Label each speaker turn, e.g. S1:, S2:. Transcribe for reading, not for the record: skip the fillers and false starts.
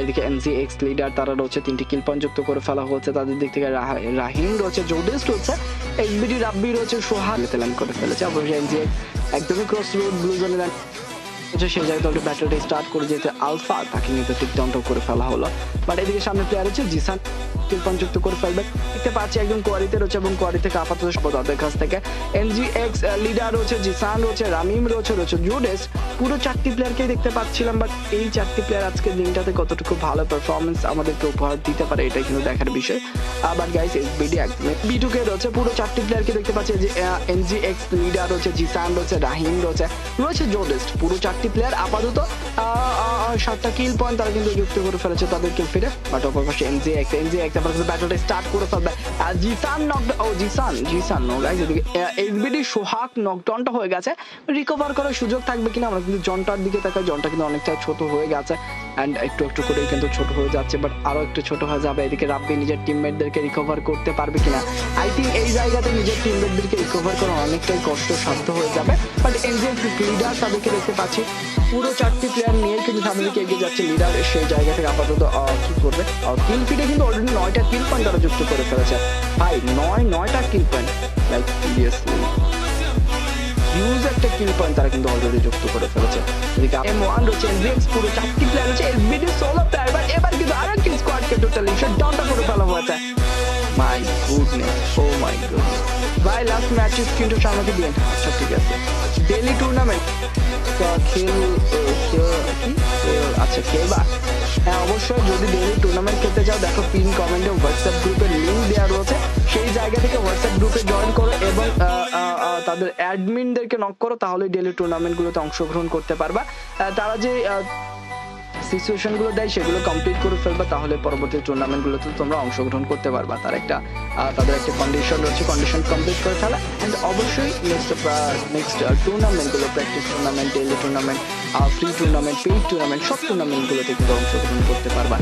S1: এদিকে এনজিএক্স লিডার তারা রয়েছে 3টি কিল পয়েন্ট যুক্ত করে ফেলা হচ্ছে তাদের দিক থেকে। রাহিম রয়েছে, জোডেস রয়েছে, এসবিডি রাব্বি রয়েছে, সোহাগ ল্যান্ড করে ফেলেছে। অবশ্যই এনজিএক্স একদমই ক্রস রোড ব্লু জোনে সেই জায়গায় তো ব্যাটলটা স্টার্ট করে যেতে আলফা তাকে কিন্তু টেকডাউনটাও করে ফেলা হলো। বাট এদিকে সামনে প্লেয়ার হচ্ছে জিসান কিল পয়েন্ট যুক্ত করে ফেলবে। দেখতে পাচ্ছি একজন কোয়ারিতে রয়েছে এবং কোয়ারি থেকে আপাতত তাদের কাছ থেকে এনজিএক্স লিডার রয়েছে, জিসান রয়েছে, রামিম রয়েছে, জুডেস, পুরো 4টি প্লেয়ারকেই দেখতে পাচ্ছিলাম। বাট এই 4টি প্লেয়ার আজকের দিনটাতে কতটুকু ভালো পারফরমেন্স আমাদেরকে উপহার দিতে পারে এটাই কিন্তু দেখার বিষয়। বাট গাইস এসবিডি একদম বি2কে রয়েছে, পুরো 4টি প্লেয়ারকে দেখতে পাচ্ছি যে এনজিএক্স লিডার রয়েছে, জিসান রয়েছে, রাহিম রয়েছে, জোডেস, পুরো 4টি প্লেয়ার আপাতত 7টা কিল পয়েন্ট তারা কিন্তু যুক্ত করে ফেলেছে তাদের কিল ফিরে। বাট অপর পাশে এনজিএক্স ব্যাটলটা স্টার্ট করে ফেলবে। জিসান জিসান নো গাইস, এদিকে এসবিডি সোহাগ নকডাউনটা হয়ে গেছে, রিকভার করার সুযোগ থাকবে কিনা আমরা কিন্তু জনটার দিকে তাকাই। জনটা কিন্তু অনেকটা ছোট হয়ে গেছে এন্ড একটু একটু করে কিন্তু ছোট হয়ে যাচ্ছে, বাট আরো একটু ছোট হয়ে যাবে। এদিকে রাব্বি নিজের টিমমেটদেরকে রিকভার করতে পারবে কিনা, আই থিঙ্ক এই জায়গাতে নিজের টিমমেটদেরকে রিকভার করা অনেকটাই কষ্টসাধ্য হয়ে যাবে। বাট এনজিএক্স লিডার তাদেরকে দেখতে পাচ্ছি পুরো 4টি প্লেয়ার নিয়ে কিন্তু সামনের দিকে এগিয়ে যাচ্ছে। লিডার সেই জায়গা থেকে আপাতত কি করবে, কিল ফিটে কিন্তু অলরেডি 9টা কিল পয়েন্ট তারা যুক্ত করে ফেলেছে। ভাই 9টা কিল পয়েন্ট, লাইক সিরিয়াসলি হিউজ একটা কিল পয়েন্ট তারা কিন্তু অলরেডি যুক্ত করে ফেলেছে। এদিকে M1 রয়েছে, এনজিএক্স পুরো 4টি প্লেয়ার রয়েছে, এসবিডি সোলো প্লেয়ার, বাট এবার কিন্তু আরো কি স্কোয়াডকে টোটালি শাটডাউনটা করে ফেলা হয়েছে। My goodness, oh my goodness ভাই, লাস্ট ম্যাচেস কিন্তু সামনে দিয়ে। আচ্ছা ঠিক আছে, ডেইলি টুর্নামেন্ট আচ্ছা খেলবা? হ্যাঁ অবশ্যই, যদি ডেইলি টুর্নামেন্ট খেলতে যাও দেখো পিন কমেন্টে হোয়াটসঅ্যাপ গ্রুপের লিঙ্ক দেওয়া রয়েছে, সেই জায়গা থেকে হোয়াটসঅ্যাপ গ্রুপে জয়েন করো এবং তাদের অ্যাডমিনদেরকে নক করো, তাহলে ডেইলি টুর্নামেন্টগুলোতে অংশগ্রহণ করতে পারবা। তারা যে সিচুয়েশনগুলো দেয় সেগুলো কমপ্লিট করে ফেলবা, তাহলে পরবর্তী টুর্নামেন্টগুলোতে তোমরা অংশগ্রহণ করতে পারবা। তাদের একটা কন্ডিশন রয়েছে, কন্ডিশন কমপ্লিট করে ফেলা অ্যান্ড অবশ্যই নেক্সট টুর্নামেন্টগুলো, practice tournament, daily tournament, free tournament, paid tournament, সব টুর্নামেন্টগুলোতে কিন্তু অংশগ্রহণ করতে পারবা।